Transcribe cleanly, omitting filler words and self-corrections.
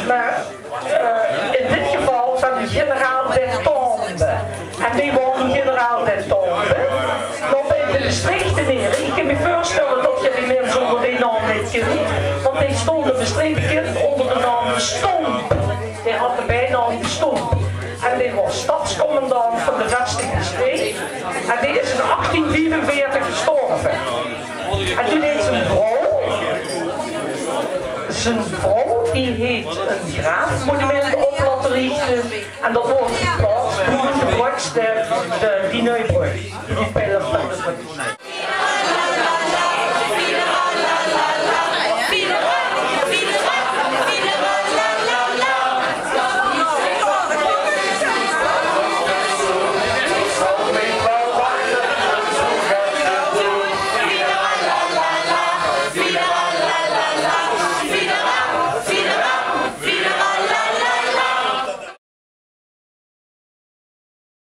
Maar in dit geval van de generaal der Tombe. En die woont generaal der Tombe. Dan bij de bestreken heren. Ik kan me voorstellen dat je die mensen onder die naam niet kent. Want die stonden bestreken bekend onder de naam de Stomp. Die had de bijnaam de Stomp. En die was stadscommandant van de vestigde streek. En die is in 1844 gestorven. En toen heeft zijn vrouw die heeft een graafmonument op laten richten. En dat wordt geplaatst boven de brug, de Dieneubrug.